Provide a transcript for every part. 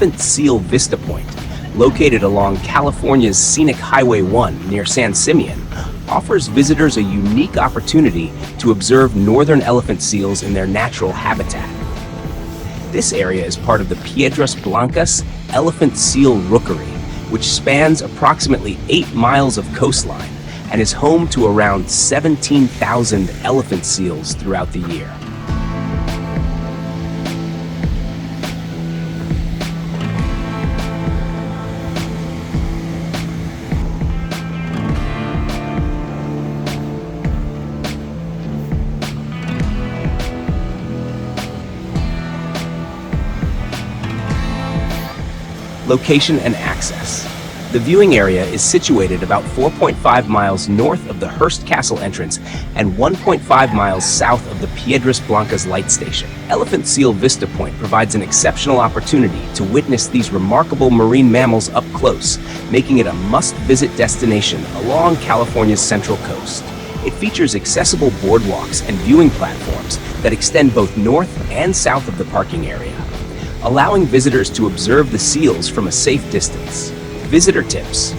Elephant Seal Vista Point, located along California's scenic Highway 1 near San Simeon, offers visitors a unique opportunity to observe northern elephant seals in their natural habitat. This area is part of the Piedras Blancas Elephant Seal Rookery, which spans approximately 8 miles of coastline and is home to around 17,000 elephant seals throughout the year. Location and access. The viewing area is situated about 4.5 miles north of the Hearst Castle entrance and 1.5 miles south of the Piedras Blancas light station. Elephant Seal Vista Point provides an exceptional opportunity to witness these remarkable marine mammals up close, making it a must-visit destination along California's central coast. It features accessible boardwalks and viewing platforms that extend both north and south of the parking area, allowing visitors to observe the seals from a safe distance. Visitor tips.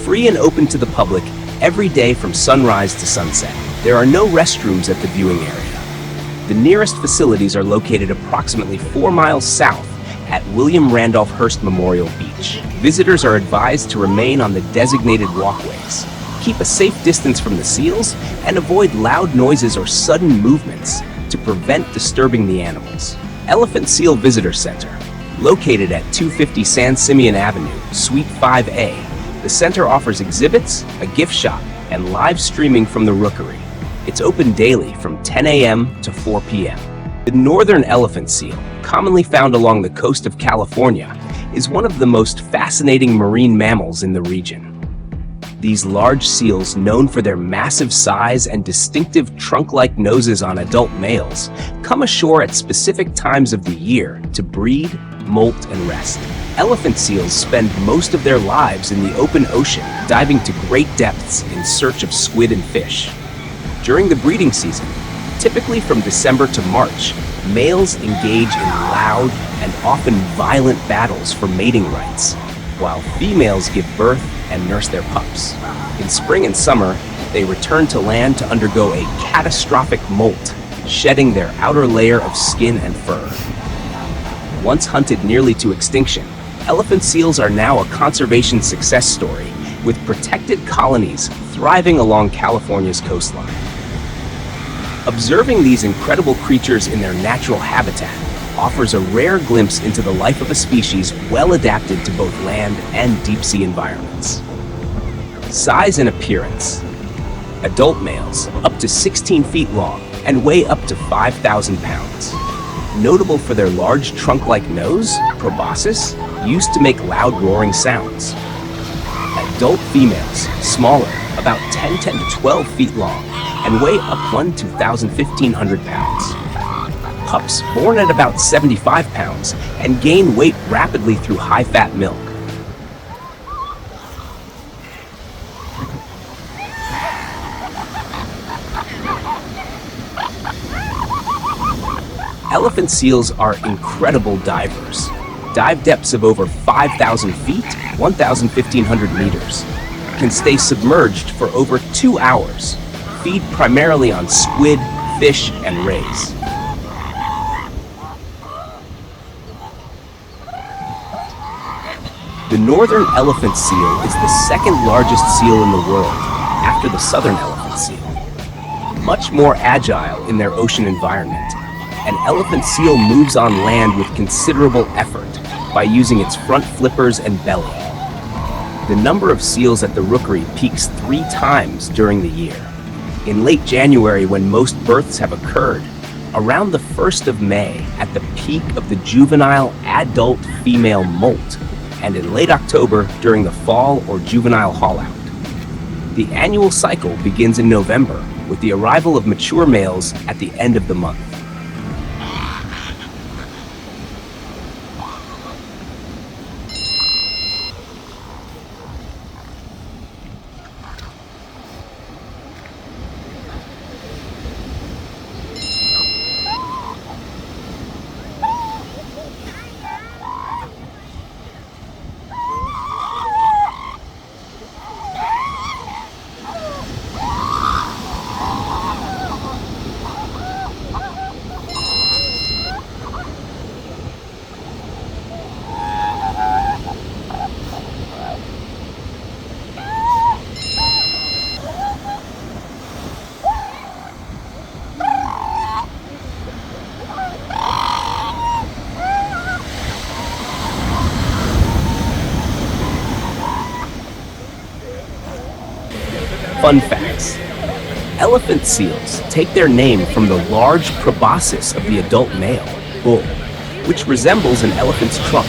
Free and open to the public every day from sunrise to sunset. There are no restrooms at the viewing area. The nearest facilities are located approximately 4 miles south at William Randolph Hearst Memorial Beach. Visitors are advised to remain on the designated walkways, keep a safe distance from the seals, and avoid loud noises or sudden movements to prevent disturbing the animals. Elephant Seal Visitor Center. Located at 250 San Simeon Avenue, Suite 5A, the center offers exhibits, a gift shop, and live streaming from the rookery. It's open daily from 10 a.m. to 4 p.m. The northern elephant seal, commonly found along the coast of California, is one of the most fascinating marine mammals in the region. These large seals, known for their massive size and distinctive trunk-like noses on adult males, come ashore at specific times of the year to breed, molt, and rest. Elephant seals spend most of their lives in the open ocean, diving to great depths in search of squid and fish. During the breeding season, typically from December to March, males engage in loud and often violent battles for mating rights, while females give birth and nurse their pups. In spring and summer, they return to land to undergo a catastrophic molt, shedding their outer layer of skin and fur. Once hunted nearly to extinction, elephant seals are now a conservation success story, with protected colonies thriving along California's coastline. Observing these incredible creatures in their natural habitat offers a rare glimpse into the life of a species well adapted to both land and deep-sea environments. Size and appearance. Adult males, up to 16 feet long and weigh up to 5,000 pounds. Notable for their large trunk-like nose, proboscis, used to make loud roaring sounds. Adult females, smaller, about 10 to 12 feet long, and weigh up 1,500 pounds. Pups born at about 75 pounds and gain weight rapidly through high-fat milk. Elephant seals are incredible divers. Dive depths of over 5,000 feet, 1,500 meters. Can stay submerged for over 2 hours. Feed primarily on squid, fish, and rays. The northern elephant seal is the second largest seal in the world, after the southern elephant seal. Much more agile in their ocean environment, an elephant seal moves on land with considerable effort by using its front flippers and belly. The number of seals at the rookery peaks 3 times during the year. In late January, when most births have occurred, around the 1st of May at the peak of the juvenile adult female molt, and in late October during the fall or juvenile haul-out. The annual cycle begins in November with the arrival of mature males at the end of the month. Fun facts. Elephant seals take their name from the large proboscis of the adult male, bull, which resembles an elephant's trunk.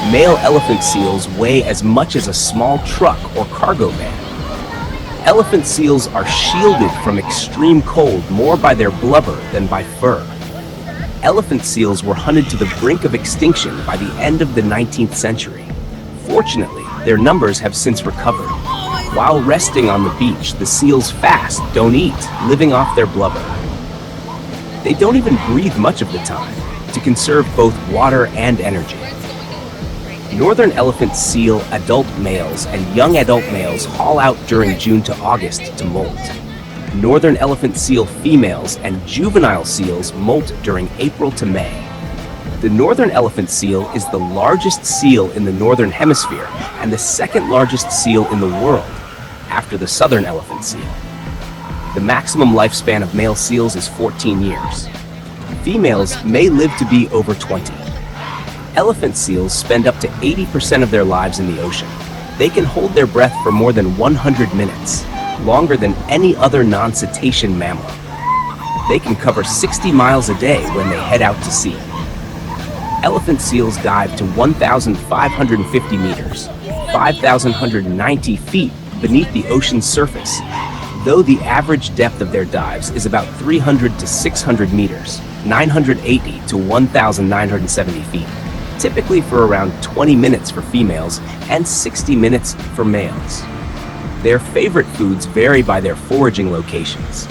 Male elephant seals weigh as much as a small truck or cargo van. Elephant seals are shielded from extreme cold more by their blubber than by fur. Elephant seals were hunted to the brink of extinction by the end of the 19th century. Fortunately, their numbers have since recovered. While resting on the beach, the seals fast, don't eat, living off their blubber. They don't even breathe much of the time, to conserve both water and energy. Northern elephant seal adult males and young adult males haul out during June to August to molt. Northern elephant seal females and juvenile seals molt during April to May. The northern elephant seal is the largest seal in the northern hemisphere and the second largest seal in the world, after the southern elephant seal. The maximum lifespan of male seals is 14 years. Females may live to be over 20. Elephant seals spend up to 80% of their lives in the ocean. They can hold their breath for more than 100 minutes, longer than any other non-cetacean mammal. They can cover 60 miles a day when they head out to sea. Elephant seals dive to 1,550 meters, 5,190 feet beneath the ocean's surface, though the average depth of their dives is about 300 to 600 meters, 980 to 1,970 feet, typically for around 20 minutes for females and 60 minutes for males. Their favorite foods vary by their foraging locations.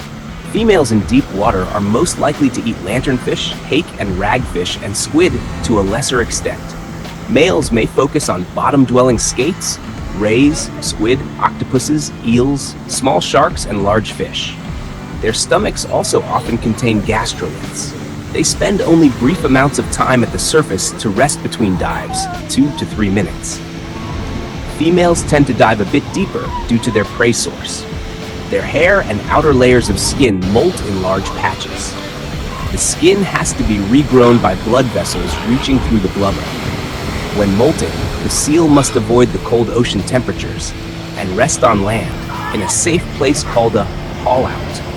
Females in deep water are most likely to eat lanternfish, hake and ragfish, and squid to a lesser extent. Males may focus on bottom-dwelling skates, rays, squid, octopuses, eels, small sharks, and large fish. Their stomachs also often contain gastroliths. They spend only brief amounts of time at the surface to rest between dives, 2 to 3 minutes. Females tend to dive a bit deeper due to their prey source. Their hair and outer layers of skin molt in large patches. The skin has to be regrown by blood vessels reaching through the blubber. When molting, the seal must avoid the cold ocean temperatures and rest on land in a safe place called a haul-out.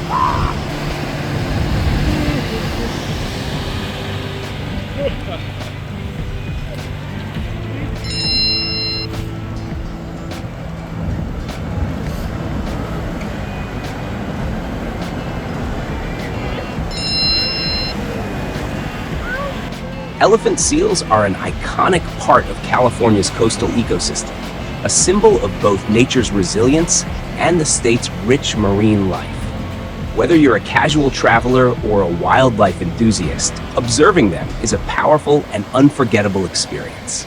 Elephant seals are an iconic part of California's coastal ecosystem, a symbol of both nature's resilience and the state's rich marine life. Whether you're a casual traveler or a wildlife enthusiast, observing them is a powerful and unforgettable experience.